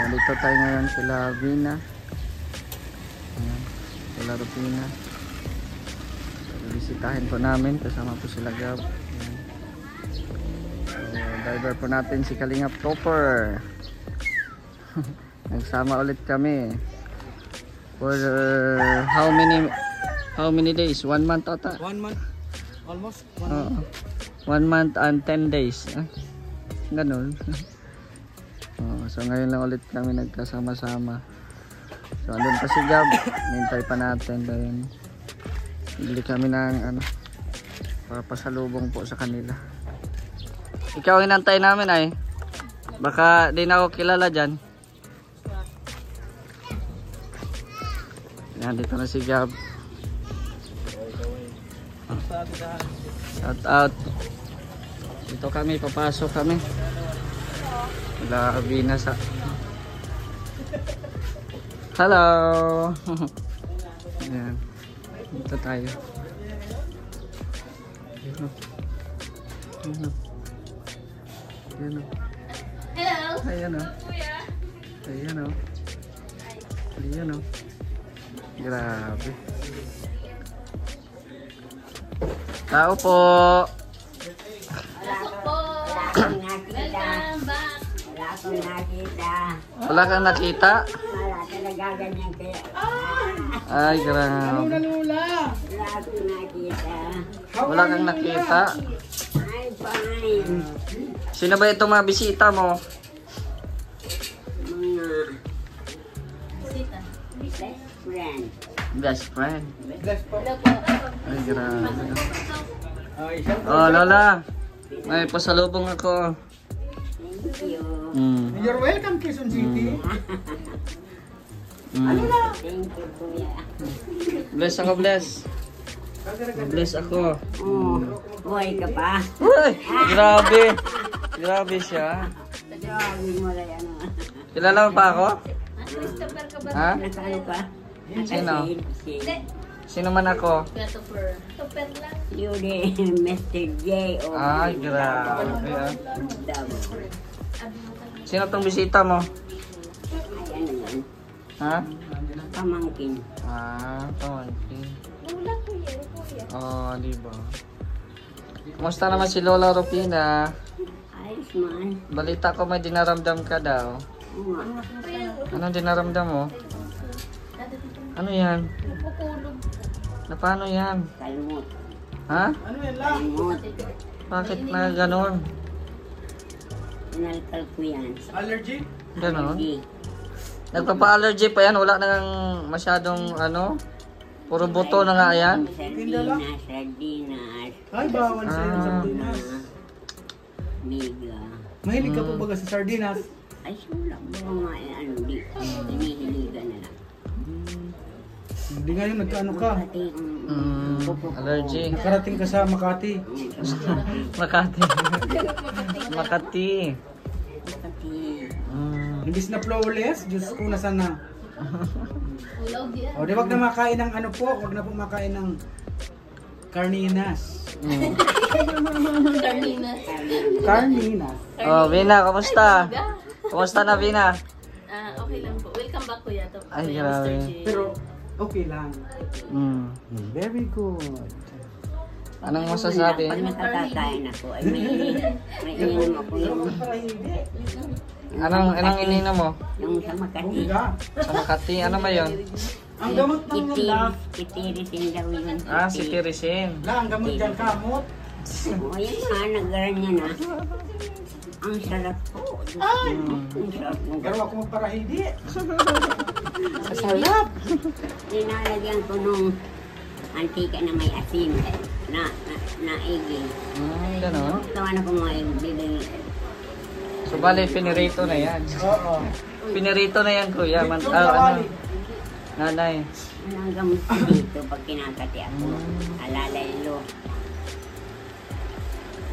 dito tayo ngayon sila Vina. Ayan, sila Rupina. So, bisitahin po namin kasama po sila Gab. Ayan. So, driver po natin si Kalingap Topper. Nagsama ulit kami. For how many days? 1 month ata? 1 month. Almost 1 month. 1 month and 10 days. Ganun. So ngayon lang ulit kami nagkasama-sama. So andun pa si Gab. Nintay pa natin. Then bili kami ng ano, para pasalubong po sa kanila. Ikaw hinantay namin ay. Baka di na ako kilala dyan. Yan, dito na si Gab. Shout out. Dito kami, papasok kami. Wala Vina sa... Hello! Ayan. Dito tayo. Ayan o. Ayan o. Hello! Ayan o. Ayan o. Ayan o. Grabe. Tao po. Wala kang nakita. Ay, grabe. Wala kang nakita. Sino ba itong mga bisita mo? Best friend. Ay, grabe. Oh, Lola. May pasalubong ako. Thank you. You're welcome, Quezon City. Ano na? Thank you, kuya. Bless ako, bless. Bless ako. Buhay ka pa. Uy, grabe. Grabe siya. Kilala mo pa ako? Ha? Nakano ka? Sino? Sino man ako? You din, Mr. J. Ay, grabe. Sino tong bisita mo? Ay, ano yan? Ha? Pamangkin. Pamangkin. Oh, diba? Kumusta naman si Lola Rupina? Ayos man. Balita ko may dinaramdam ka daw. Anong dinaramdam mo? Ano yan? Na paano yan? Kalmot. Ha? Ano yan lang? Kalmot. Bakit na ganon? Inalkal ko yan. Allergy? Ganon? Allergy. Nagpapa-allergy pa yan? Wala nang masyadong ano? Puro buto na nga yan? Sardinas, sardinas. Ay, bawal sa iyo sa sardinas. Miga. Mahilig ka po baga sa sardinas? Ay, wala mo nga ano, di. Hinihiligan na lang. Hindi ngayon nagkaano ka? Pati, Allergy. Nakarating ka sa Makati. Makati. Makati. Pati. Imbis na flawless, Diyos ko, nasa na? O, di wag na makain ng ano po, wag na po makain ng carninas. Carninas. Oh, Vina, kamusta? Kamusta na, Vina? Okay lang po. Welcome back, kuya. Ay, grabe. Pero, okay lang. Very good. Anong masasabi? Pag nakakakain ako, ay may ininom ako yung Anong ininom mo? sa Makati. Sa Makati, ano ba yun? Ang gamot lang yan lang. Kitirisin daw yun. Si Tirisin. Lang, ang gamot dyan, kamot. O yan nga, naggaranyan na. Ang sarap po. Ang sarap mo. Pero ako magparahidi. Sarap. Linalagyan ko nung antika na may asin na iging. Ganon. Tawa na ko mga bibili. So, bali, pinirito na yan. Oo. Pinirito na yan, kuya. Ano? Nanay. Ang gamot ko dito pag kinakati ako. Alalalo.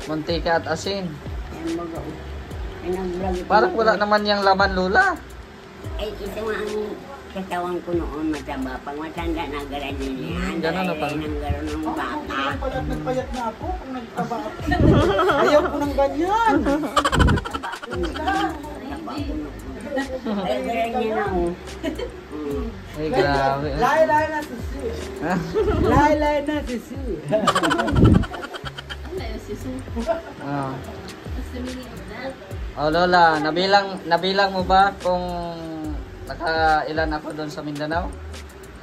Mantika at asin. Ayan baga. Ay nag-vlog ito. Parang wala naman yung laman, Lola. Ay ito nga ang katawan ko noon mataba. Pag matanda na garanyan yan. Ganun na pala. Nang gano'n ng bata. Pala nagpayat na ako kung nagtaba ako. Ayaw ko ng ganyan. Mataba ko noon. Nagaran niya na oh. Ay, grabe. Laylay na si Sue. Laylay na si Sue. Ano yun, si Sue? Ah. What's the meaning of that? Oh, Lola, nabilang mo ba kung nakailan ako doon sa Mindanao?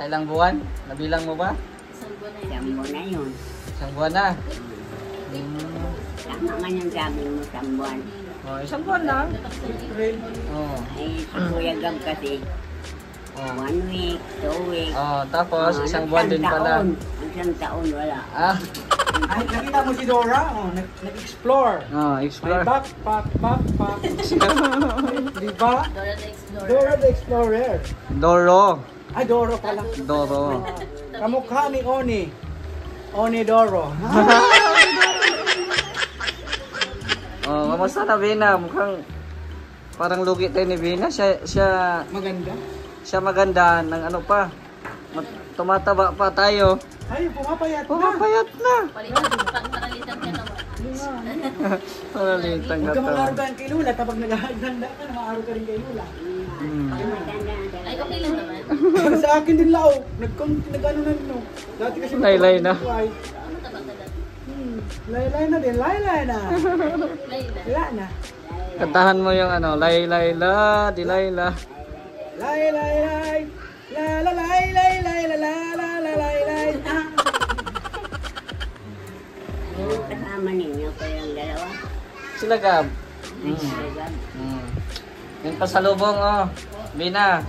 Kailang buwan? Nabilang mo ba? Isang buwan na yun. Sambo na yun. Isang buwan na. Tama nga yung sabi mo, sambuan. Oh, isang buwan lang. Oh. Ay, si Kuya Gab kasi, Oh. 1 week, 2 weeks. Oh, tapos isang buwan din pala. Isang taon, wala. Ah. Ay, nakita mo si Dora? Oh, nag-explore. Oh, May explore. backpack. Di ba? Dora the Explorer. Dora the Explorer. Doro. Ay, Doro pala. Doro. Kamukha ni Oni. Oni Doro. Oh, kamusta na Bina? Mukhang parang lugi tayo ni Bina. Maganda. Siya maganda ng ano pa. Tumataba pa tayo. Ay, pumapayat na. Pumapayat na. Paralitan ka naman. Paralitan Huwag ka ka to. mag-arugan kay Lula. Kapag naghahanda ka, nang-aaro ka rin kay Lula. Ay, okay lang naman. Sa akin din lao. Nag-ano na no. Dati kasi Laylay na. Ay, Ano taba ka dati? Laylay na din. Laylay na. Layla. Wala na. Kantahan mo yung ano, lay lay la, di lay la. Laylay lay. La la lay lay lay la la la la lay lay. Yung kasama ninyo ko yung dalawa. Sila Gab. Kuya Gab. Yung pasalubong oh. Bina.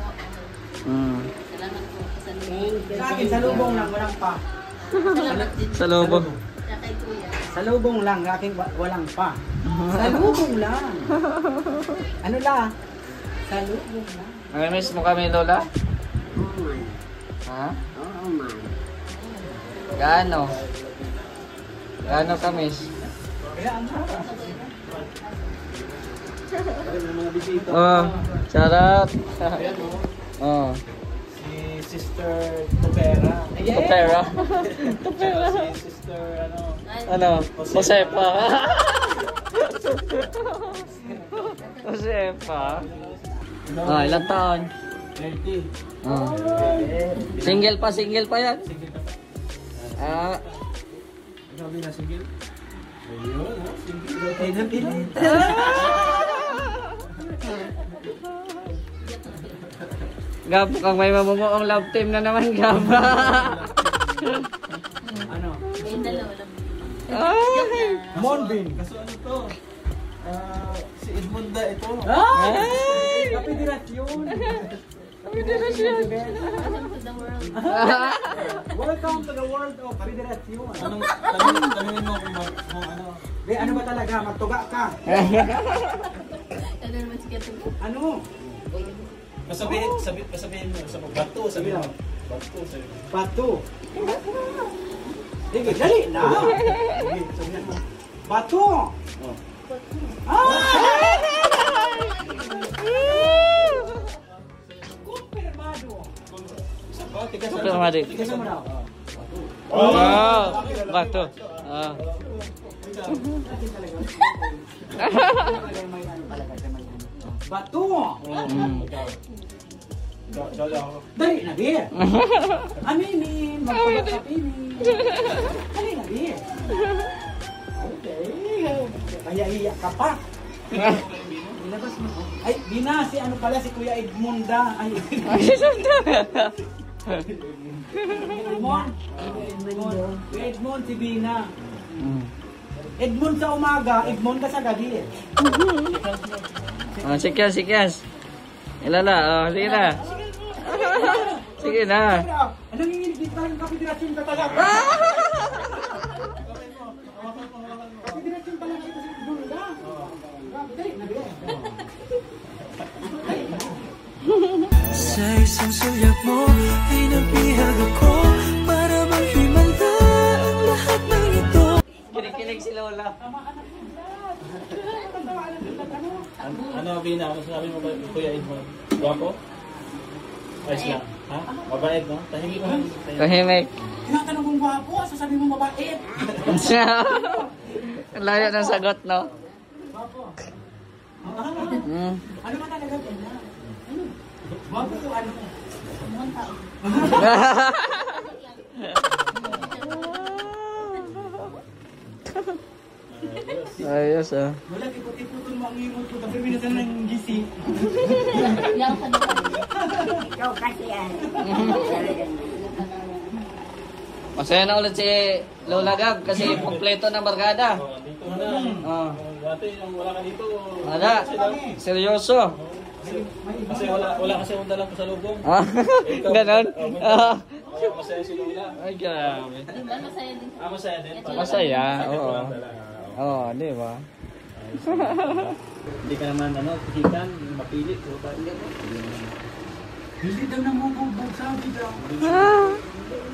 Salamat po. Thank you. Sa akin, sa lubong lang. Walang pa. Salamat din. Salubong. Sa kay Kuya. Sa lubong lang. Aking walang pa. Sa lubong lang. Ano la? Sa lubong lang. Miss mo kami Lola? Oo man. Ha? Oo man. Gaano? Gaano ka miss? Kaya ang sarap. Mga bisita. Oh, charot. Oh. Si Sister Topera. Topera. Si Sister Ano? Josefa. Josefa. Oh, ilang taon? 30. Oh. Single pa yan. Ah, Sabi na single. Ayun, no? Single. Gab, kung may mamumuong love team na naman, Gab. Ano? Yung dalawa lang. Ay! Monbin. Kaso ano to? Si Edmunda ito. Ay! Kapederasyon. Welcome to the world. Welcome to the world of Federasyon. Tanungin mo kung ano. Be, ano ba talaga? Magtuga ka. Ano naman si Kato? Ano? Pasabihin mo sa bato, sabihin mo. Bato, sabihin mo. Bato. Sige, dali na. Sige, sabihin mo. Bato. Oh. Kumpirmado. Oh, tigas Super Madik. Tignan mo na. Oh, bato. Ah. Bato. Dala ako. Dali na, Be. Aminin. Magpapapinin. Dali na, Be. Okay. Kaya iyak ka pa. Ilabas mo. Ay, Bina, si ano pala, si Kuya Edmunda. Ay, Edmond. Kuya Edmond, si Bina. Edmond sa umaga, Edmond ka sa gabi eh. Oh, sikyas. Ilala, oh, sige na. Sige na. Anong ingin tayo ng kapederasyon ka talaga? Kapederasyon talaga ito si Edmunda. Dali na, Be. Sa isang sulyap mo ay nabihag ako para maghimala ang lahat ng ito. Kinikilig si Lola. Ano, Bina? Ano sabi mo ba, Kuya Edmond? Guwapo? Ayos lang. Ha? Mabait, no? Tahimik mo. Tahimik. Tinatanong kong gwapo, sasabihin mo mabait. Ang layo ng sagot, no? Gwapo. Mm. Ano ba talaga ganyan? Mapupuan mo. Mukhang tao. Ayos ah. Wala, ipot-ipotun mo ang imot ko. Tapi minsan ng GC. Lang ka doon. Ikaw kasi yan. Masaya na ulit si Lola Gab kasi kompleto na barkada. Dito na. Oh. Dati yung wala ka dito. Wala. Seryoso. Kasi wala kasi akong dalang pasalubong. Ah, ganon? Ah. Kaya masaya si Lola. Ay, grabe. Diba masaya din? Masaya din. Masaya, Sakit oo. lang talaga. Oo, di ba? Hindi ka naman hikan, mapili. Hindi daw namubog, sabi daw.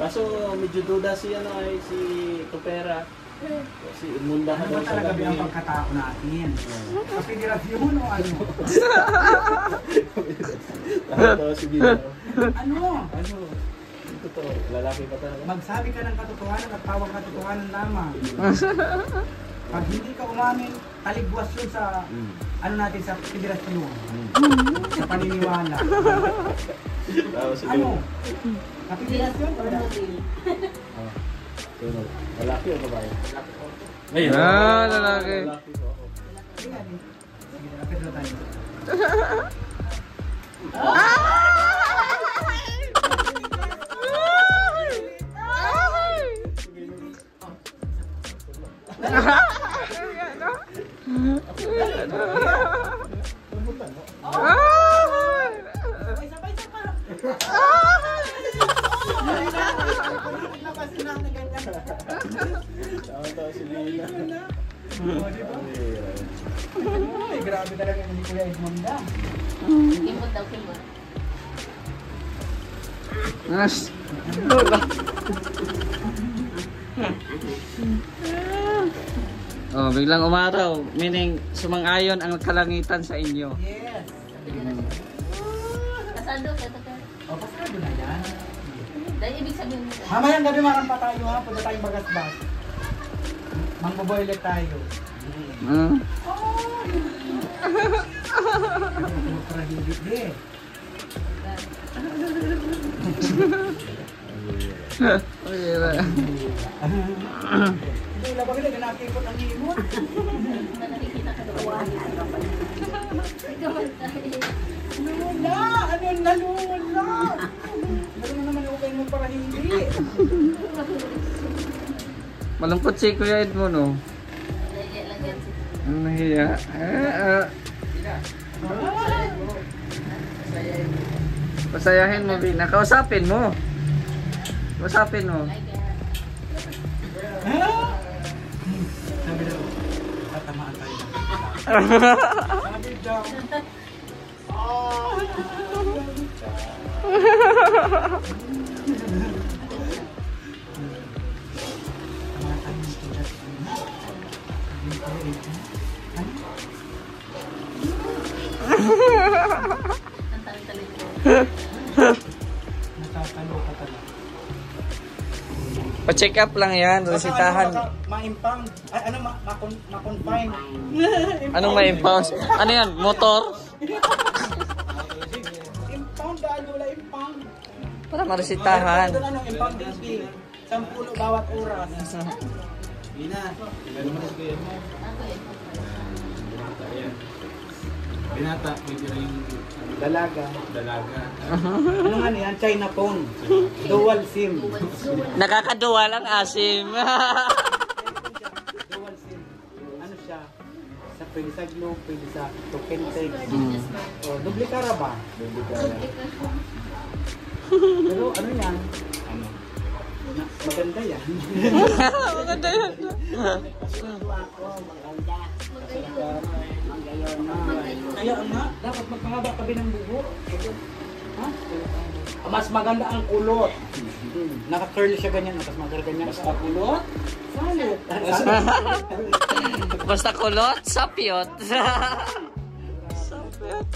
Kaso medyo duda si si Tupera. Si Imunda ka Ano ba daw talaga gabi. ang pagkatao natin? Kapinirasyon o ano? Daw si Bino. Ano? Totoo, lalaki pa talaga. Magsabi ka ng katotohanan at tawag katotohanan lamang. Pag hindi ka umamin, taligwas yun sa ano natin sa federasyon. Sa paniniwala. Tapos si Ano? Bino. Kapinirasyon o ano? Lalaki o babae? Ayun. Ah, lalaki. Lalaki po ako. Sige, kapit na tayo. Tawa-tawa si Lina. Ay, grabe talaga ni Kuya Edmonda. Kimot daw, kimot. Nas. Lola. Oh, biglang umaraw, meaning sumang-ayon ang kalangitan sa inyo. Yes. Kasado, kaya. O, pasado na yan. Dahil ibig sabihin mo. Mamayang gabi marampa tayo ha, punta tayong bagasbas. Mangboboilet tayo. Hmm? Para hindi eh. Okay ba? Hindi, labang hindi, nakikot ang imot. Nakikita ka doon. Lula! Ano na Lula? Meron naman okay mo para hindi. Malungkot si Kuya Edmond, oh. Nahiya lang yan. Ano nahiya? Pasayahin mo, Bina. Kausapin mo. Kausapin mo. Ay, kaya. Sabi daw, tatamaan tayo. Sabi daw. Ang talit-talit ko. Natatalo ka talaga. Pa-check up lang yan, resitahan. Ma-impang. Ay, ano, ma-confine. Anong may impulse? Ano yan? Motor? Impound dahil wala impound. Para maresitahan. Doon ano, impound DP. 10 bawat oras. Bina. Ako eh. Binata, medyo yung Dalaga. dalaga. Ano nga yan? China phone. Dual SIM. Nakakaduwa lang asim. Dual SIM. Ano siya? Pwede sa Globe, pwede sa token text. O, duplikara ba? Pero ano yan? Ano? Maganda yan. Maganda yan. Kaya nga, dapat magpahaba kabi ng buhok. Ha? Mas maganda ang kulot. Naka-curl siya ganyan, tapos maganda ganyan. Basta kulot, salit. Basta kulot, sapyot. Sapyot.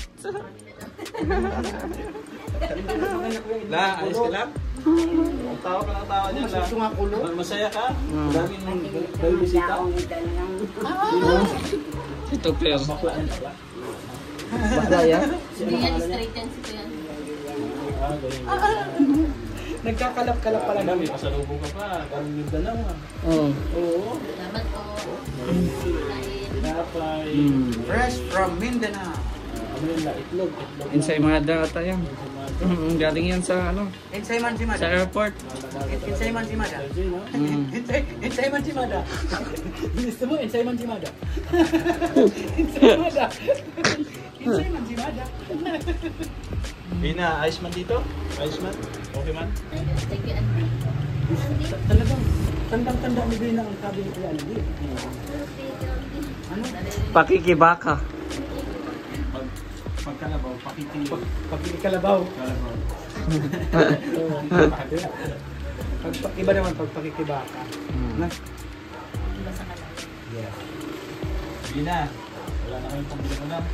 La, ayos ka lang? Tawa ka lang tawa niya. Gusto nga kulot. Masaya ka? Daming dahil bisita. Ito, Claire. Bakla. Bakla yan? Hindi yan straight yan si Kuya. Ganyan. Nagkakalap-kalap pala Alam, may namin. pasalubong ka pa. Ganun yung dalawa. Oh. Oo. Salamat po. Tinapay. Fresh from Mindanao. Ano yun na? Itlog. Ensaymada ata yan. Galing yan sa ano, Insay man si sa Mada. airport. Insay man si Mada. Mm. Insay man si Mada. Gusto mo, insay man si Mada. Insay Mada. Insay man si Mada. Bina, ayos man dito? Ayos man? Okay man? Thank you, Andy. Talagang tandang-tanda ni Bina ang sabi ni Kuya Andy. Ano? Pakikibaka. Pagkalabaw, Pagkikalabaw. Kalabaw. Iba naman pag pakikibaka. Na? Iba sa kanal. Yeah. Bina, wala na kayong pambili mo lang.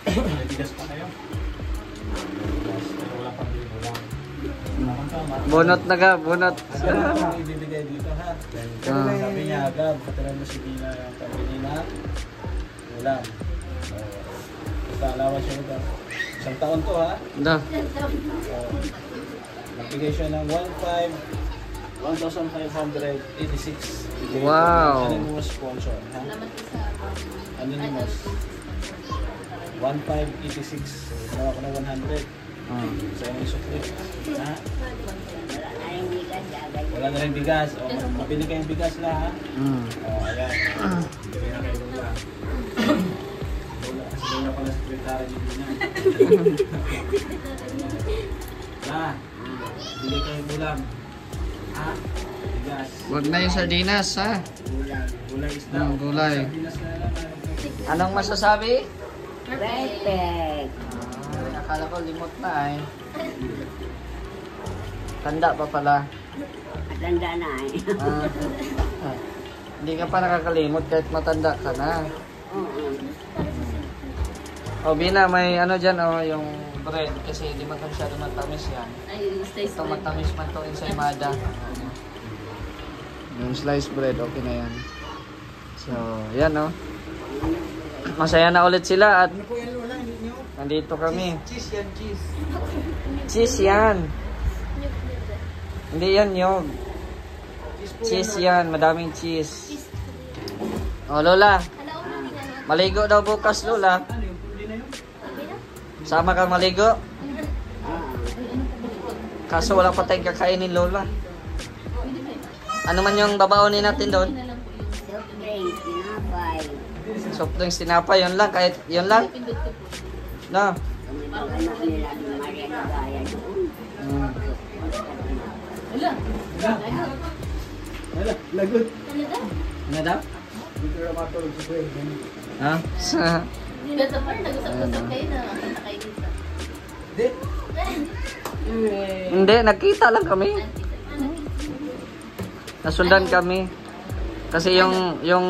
May bigas pa kayo. Bigas, pero wala pambili mo lang. Bunot na ka, bunot. Ano ang ibibigay dito ha? Sabi niya agad, katalan mo si Bina yung pambili na ulam. Basta alawa siya ito. Isang taon to ha? Da. Nagbigay siya ng 1,586. Wow. Anonymous sponsor ha? Salamat po sa Anonymous. 1,586. So, ginawa ko na 100. Sa yung sukli. Ha? Wala na yung bigas, agad. Wala na rin bigas. O, mabili kayong bigas na ha? O, ayan. Bigay na kayo Lola. Lola, kasi Lola pala sekretary ni Bina. Ha? Bigay kayong ulam. Ha? Bigas. Huwag na yung sardinas, ha? Gulay. Gulay isda. Gulay. Sardinas na lang. Anong masasabi? Perfect. Akala ko limot na eh. Tanda pa pala. Matanda na eh. Hindi ka pa nakakalimot kahit matanda ka na. Oo. O Bina, may ano dyan yung bread kasi hindi man masyado matamis yan. Ay, stay Ito matamis man to ensaymada. Yung sliced bread, okay na yan. So, yan Masaya na ulit sila at Ano po yan Lola? Hindi nyo? nandito kami. Cheese yan, cheese. Cheese yan. Hindi yan nyog. Cheese yan, madaming cheese. O Lola, maligo daw bukas Lola. Ano yung puli na yun? Sama ka maligo. Kaso wala pa tayong kakainin Lola. Ano man yung babaonin natin doon? Soft drink, tinapay. Soft drinks, tinapay, yun lang, kahit yun lang. No. Anak nila ni Maria Nagaya doon. Wala. Wala, lagot. Ano daw? Dito na matulog sa bread. Ha? Ganda pa, nag-usap-usap kayo na kanta kayo dito. Di? Hindi, nagkita lang kami. Nasundan kami. Kasi yung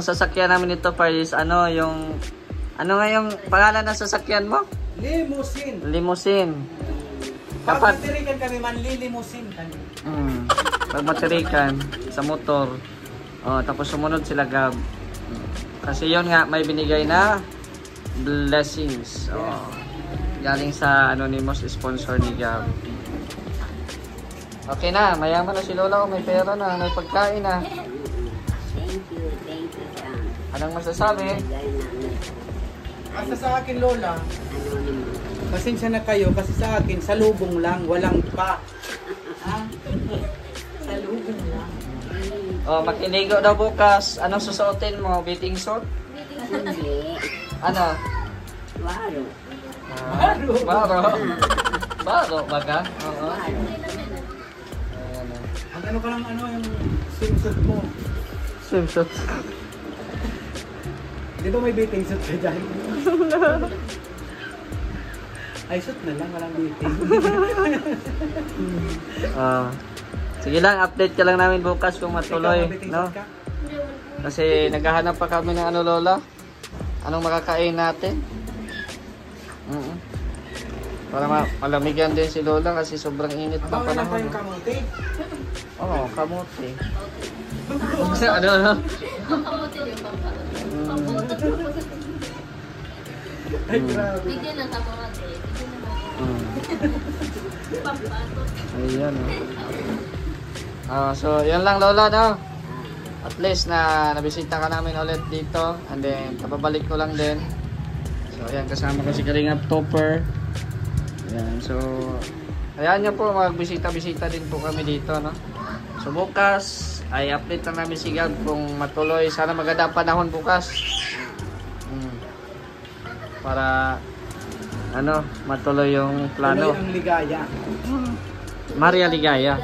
sasakyan namin ito pa is ano nga yung pangalan ng sasakyan mo? Limousine. Limousine. Pag Dapat matirikan kami, manlilimusin kami. pagmaterikan sa motor. Tapos sumunod sila Gab. Kasi yon nga may binigay na blessings. Galing sa anonymous sponsor ni Gab. Okay na, mayaman na si Lola, may pera na, may pagkain na. Thank you, Sam. Anong masasabi? Gaya namin. Basta sa akin Lola, Anonymous. pasensya na kayo kasi sa akin, salubong lang, walang pa. Ha? Salubong lang. Makinigo daw bukas. Anong susuotin mo? Bathing suit? Hindi. Ano? Waro. Baro. Baro ba ka? Oo. Waro. Ayan o. Ang ano ka lang yung swimsuit mo. Swimsuit. Di ba may bathing suit ka dyan? Ay, suit na lang, walang bathing. Sige lang, update ka lang namin bukas kung matuloy. Ikaw, may bathing No? suit ka? Kasi naghahanap pa kami ng Lola. Anong makakain natin? Para malamigyan din si Lola kasi sobrang init pa Bawal lang panahon. tayong kamuti. Oo, kamote. Ano? Pangkamotin yung pangkamotin. Ay, grabe. Bigyan ng kamotin. Bigyan ng Ayan. So, yan lang Lola, no? At least na nabisita ka namin ulit dito. And then, kapabalik ko lang din. So, ayan, kasama ko si Kalingap Topper. Ayan, so, ayan nyo po, magbisita-bisita din po kami dito, no? So, bukas, ay update na namin si Gab kung matuloy. Sana maganda ang panahon bukas. Para, ano, matuloy yung plano. Tuloy ang ligaya. Maria Ligaya.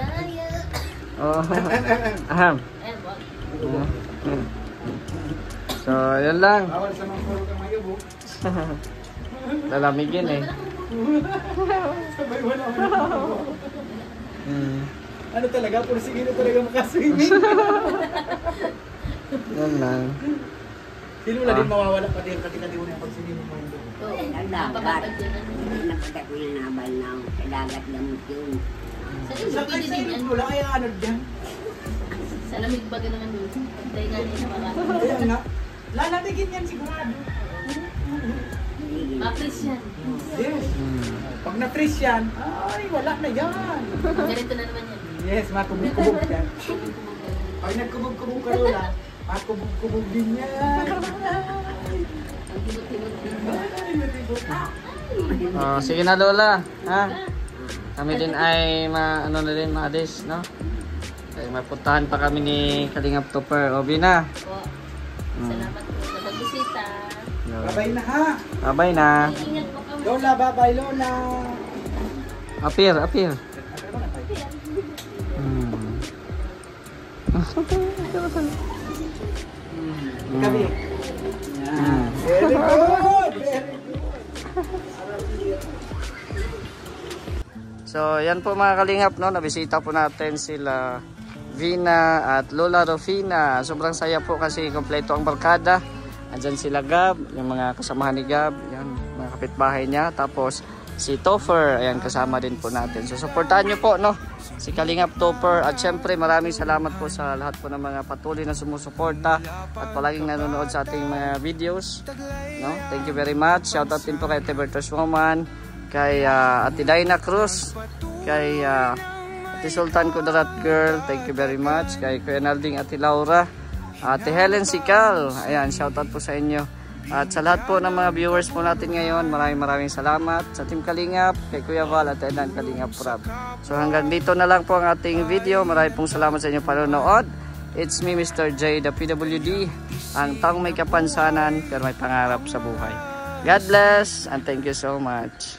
Oh. Aham. So, yan lang. Bawal sa mga puro kang mayubo. Lalamigin eh. Sabay wala mo. Ano talaga? Puro sige na talaga makaswimming. Yan lang. Sino wala din mawawala pati ang katika di mo na yung pag-swimming mo yun. Dagat. Nakita ko yung nabal na sa dagat gamit yun. Sa kayo mo lang ay ano dyan? Sa lamig ba ka naman doon? Pantay nga niya na mga. Ayan nga. Lalamigin yan sigurado. Ma-freeze yan. Yes. Pag na-freeze yan, ay wala na yan. Ganito na naman yan. Yes, makubog-kubog yan. Pag nagkubog-kubog ka Lola, makubog-kubog din yan. Ang tibot-tibot din. Sige na Lola, ha? Kami din ay ano na rin, ma-adis, no? Kaya mapuntahan pa kami ni Kalingap Topper. Obi na. Po. Salamat po sa pagbisita. Babay na ha. Bye-bye na. Ingat po kami. Lola, babay Lola. Appear. Kami. Very good. So, yan po mga Kalingap, no? Nabisita po natin sila Vina at Lola Rufina. Sobrang saya po kasi kompleto ang barkada. Andyan sila Gab, yung mga kasamahan ni Gab, yan, mga kapitbahay niya. Tapos si Topper, ayan, kasama din po natin. So, supportahan nyo po, no? Si Kalingap Topper. At syempre, maraming salamat po sa lahat po ng mga patuloy na sumusuporta at palaging nanonood sa ating mga videos, no? Thank you very much. Shoutout din po kay Tibertus Woman, kay Ate Dina Cruz, kay Ate Sultan Kudarat Girl, thank you very much, kay Kuya Nalding, Ate Laura, Ate Helen Sikal, ayan, shoutout po sa inyo. At sa lahat po ng mga viewers po natin ngayon, maraming salamat sa Team Kalingap, kay Kuya Val at Edan Kalingap Prab. So hanggang dito na lang po ang ating video. Maraming pong salamat sa inyong panonood. It's me, Mr. J, the PWD, ang taong may kapansanan pero may pangarap sa buhay. God bless and thank you so much.